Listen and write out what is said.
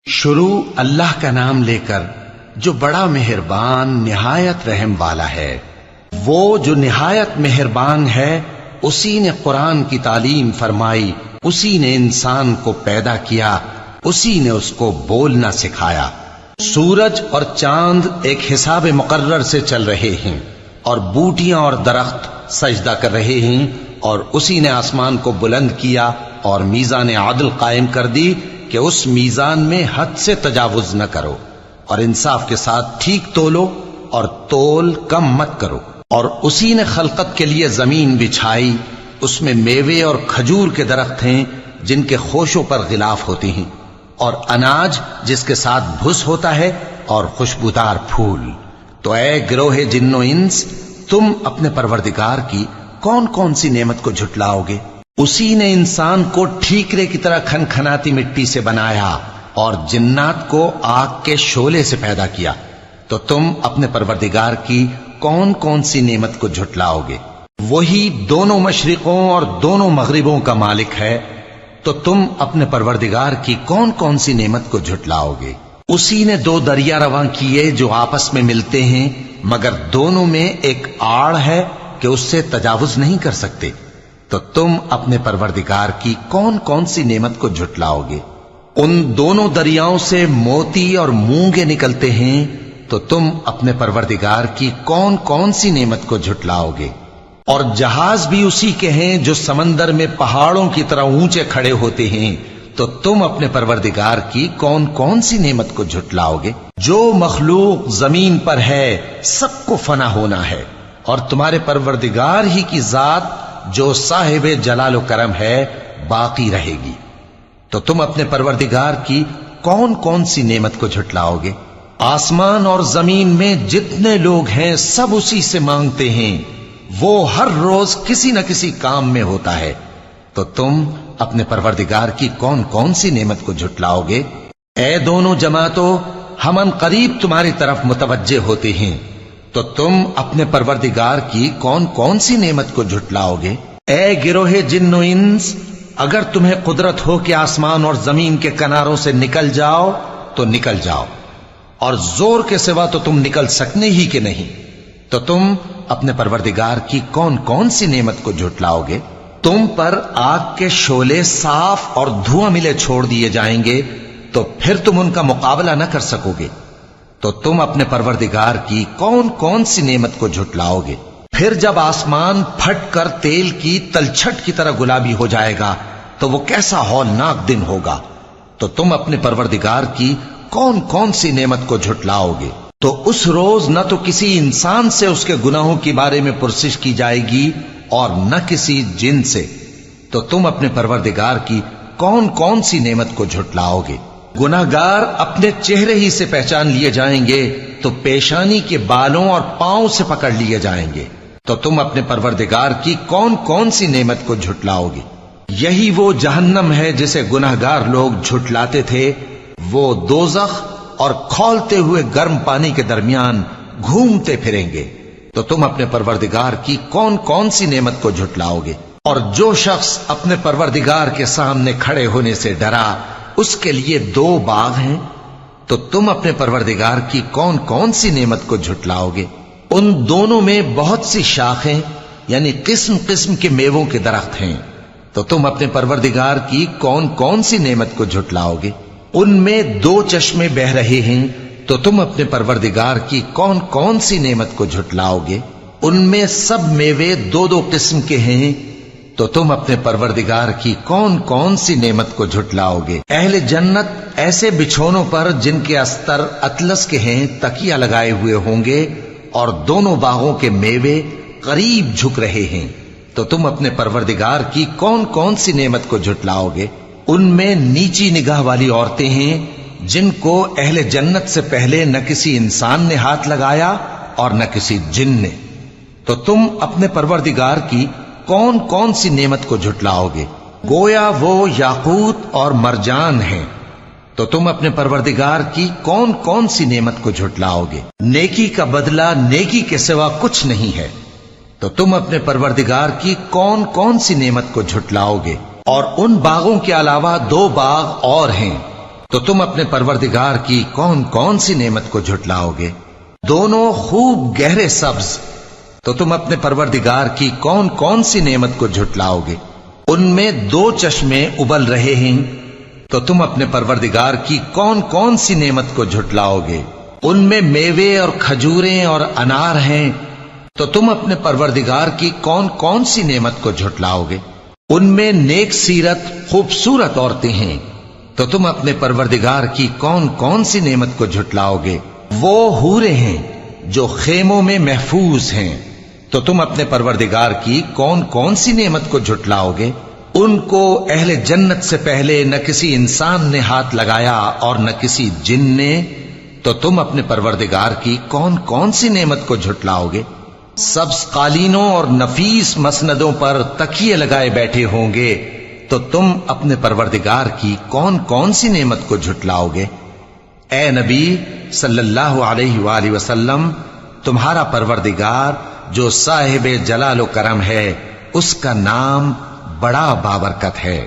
شروع اللہ کا نام لے کر جو بڑا مہربان نہایت رحم والا ہے۔ وہ جو نہایت مہربان ہے اسی نے قرآن کی تعلیم فرمائی، اسی نے انسان کو پیدا کیا، اسی نے اس کو بولنا سکھایا۔ سورج اور چاند ایک حساب مقرر سے چل رہے ہیں اور بوٹیاں اور درخت سجدہ کر رہے ہیں، اور اسی نے آسمان کو بلند کیا اور میزان عدل قائم کر دی کہ اس میزان میں حد سے تجاوز نہ کرو، اور انصاف کے ساتھ ٹھیک تولو اور تول کم مت کرو۔ اور اسی نے خلقت کے لیے زمین بچھائی، اس میں میوے اور کھجور کے درخت ہیں جن کے خوشوں پر غلاف ہوتے ہیں، اور اناج جس کے ساتھ بھس ہوتا ہے، اور خوشبودار پھول۔ تو اے گروہ جن و انس، تم اپنے پروردگار کی کون کون سی نعمت کو جھٹلاؤ گے؟ اسی نے انسان کو ٹھیکرے کی طرح کھنکھناتی مٹی سے بنایا اور جنات کو آگ کے شعلے سے پیدا کیا، تو تم اپنے پروردگار کی کون کون سی نعمت کو جھٹلاؤ گے؟ وہی دونوں مشرقوں اور دونوں مغربوں کا مالک ہے، تو تم اپنے پروردگار کی کون کون سی نعمت کو جھٹلاؤ گے؟ اسی نے دو دریا رواں کیے جو آپس میں ملتے ہیں، مگر دونوں میں ایک آڑ ہے کہ اس سے تجاوز نہیں کر سکتے، تو تم اپنے پروردگار کی کون کون سی نعمت کو جھٹلاؤ گے؟ ان دونوں دریاؤں سے موتی اور مونگے نکلتے ہیں، تو تم اپنے پروردگار کی کون کون سی نعمت کو جھٹلاؤ گے؟ اور جہاز بھی اسی کے ہیں جو سمندر میں پہاڑوں کی طرح اونچے کھڑے ہوتے ہیں، تو تم اپنے پروردگار کی کون کون سی نعمت کو جھٹلاؤ گے؟ جو مخلوق زمین پر ہے سب کو فنا ہونا ہے، اور تمہارے پروردگار ہی کی ذات جو صاحب جلال و کرم ہے باقی رہے گی۔ تو تم اپنے پروردگار کی کون کون سی نعمت کو جھٹلاؤ گے؟ آسمان اور زمین میں جتنے لوگ ہیں سب اسی سے مانگتے ہیں، وہ ہر روز کسی نہ کسی کام میں ہوتا ہے، تو تم اپنے پروردگار کی کون کون سی نعمت کو جھٹلاؤ گے؟ اے دونوں جماعتوں، ہم ان قریب تمہاری طرف متوجہ ہوتے ہیں، تو تم اپنے پروردگار کی کون کون سی نعمت کو جھٹلاؤ گے؟ اے گروہ جن و انس، اگر تمہیں قدرت ہو کہ آسمان اور زمین کے کناروں سے نکل جاؤ تو نکل جاؤ، اور زور کے سوا تو تم نکل سکنے ہی کہ نہیں، تو تم اپنے پروردگار کی کون کون سی نعمت کو جھٹلاؤ گے؟ تم پر آگ کے شعلے صاف اور دھواں ملے چھوڑ دیے جائیں گے، تو پھر تم ان کا مقابلہ نہ کر سکو گے، تو تم اپنے پروردگار کی کون کون سی نعمت کو جھٹلاؤ گے؟ پھر جب آسمان پھٹ کر تیل کی تلچھٹ کی طرح گلابی ہو جائے گا تو وہ کیسا ہولناک دن ہوگا، تو تم اپنے پروردگار کی کون کون سی نعمت کو جھٹلاؤ گے؟ تو اس روز نہ تو کسی انسان سے اس کے گناہوں کے بارے میں پرسش کی جائے گی اور نہ کسی جن سے، تو تم اپنے پروردگار کی کون کون سی نعمت کو جھٹلاؤ گے؟ گناہگار اپنے چہرے ہی سے پہچان لیے جائیں گے تو پیشانی کے بالوں اور پاؤں سے پکڑ لیے جائیں گے، تو تم اپنے پروردگار کی کون کون سی نعمت کو جھٹلاؤ گے؟ یہی وہ جہنم ہے جسے گناہگار لوگ جھٹلاتے تھے، وہ دوزخ اور کھولتے ہوئے گرم پانی کے درمیان گھومتے پھریں گے، تو تم اپنے پروردگار کی کون کون سی نعمت کو جھٹلاؤ گے؟ اور جو شخص اپنے پروردگار کے سامنے کھڑے ہونے سے ڈرا، اس کے لیے دو باغ ہیں، تو تم اپنے پروردگار کی کون کون سی نعمت کو جھٹلاؤ گے؟ ان دونوں میں بہت سی شاخیں یعنی قسم قسم کے میووں کے درخت ہیں، تو تم اپنے پروردگار کی کون کون سی نعمت کو جھٹلاؤ گے؟ ان میں دو چشمے بہ رہے ہیں، تو تم اپنے پروردگار کی کون کون سی نعمت کو جھٹلاؤ گے؟ ان میں سب میوے دو دو قسم کے ہیں، تو تم اپنے پروردگار کی کون کون سی نعمت کو جھٹلاؤ گے؟ اہل جنت ایسے بچھونوں پر جن کے استر اطلس کے ہیں تکیہ لگائے ہوئے ہوں گے، اور دونوں باغوں کے میوے قریب جھک رہے ہیں، تو تم اپنے پروردگار کی کون کون سی نعمت کو جھٹلاؤ گے؟ ان میں نیچی نگاہ والی عورتیں ہیں جن کو اہل جنت سے پہلے نہ کسی انسان نے ہاتھ لگایا اور نہ کسی جن نے، تو تم اپنے پروردگار کی کون کون سی نعمت کو جھٹلاؤ گے؟ گویا وہ یاقوت اور مرجان ہیں، تو تم اپنے پروردگار کی کون کون سی نعمت کو جھٹلاؤ گے؟ نیکی کا بدلہ نیکی کے سوا کچھ نہیں ہے، تو تم اپنے پروردگار کی کون کون سی نعمت کو جھٹلاؤ گے؟ اور ان باغوں کے علاوہ دو باغ اور ہیں تو تم اپنے پروردگار کی کون کون سی نعمت کو جھٹلاؤ گے؟ دونوں خوب گہرے سبز، تو تم اپنے پروردگار کی کون کون سی نعمت کو جھٹلاؤ گے؟ ان میں 2 چشمے ابل رہے ہیں، تو تم اپنے پروردگار کی کون کون سی نعمت کو جھٹلاؤ گے؟ ان میں میوے اور کھجوریں اور انار ہیں، تو تم اپنے پروردگار کی کون کون سی نعمت کو جھٹلاؤ گے؟ ان میں نیک سیرت خوبصورت عورتیں ہیں، تو تم اپنے پروردگار کی کون کون سی نعمت کو جھٹلاؤ گے؟ وہ حوریں ہیں جو خیموں میں محفوظ ہیں، تو تم اپنے پروردگار کی کون کون سی نعمت کو جھٹلاؤ گے؟ ان کو اہل جنت سے پہلے نہ کسی انسان نے ہاتھ لگایا اور نہ کسی جن نے، تو تم اپنے پروردگار کی کون کون سی نعمت کو جھٹلاؤ گے؟ سبز قالینوں اور نفیس مسندوں پر تکیے لگائے بیٹھے ہوں گے، تو تم اپنے پروردگار کی کون کون سی نعمت کو جھٹلاؤ گے؟ اے نبی صلی اللہ علیہ وآلہ وسلم، تمہارا پروردگار جو صاحب جلال و کرم ہے، اس کا نام بڑا بابرکت ہے۔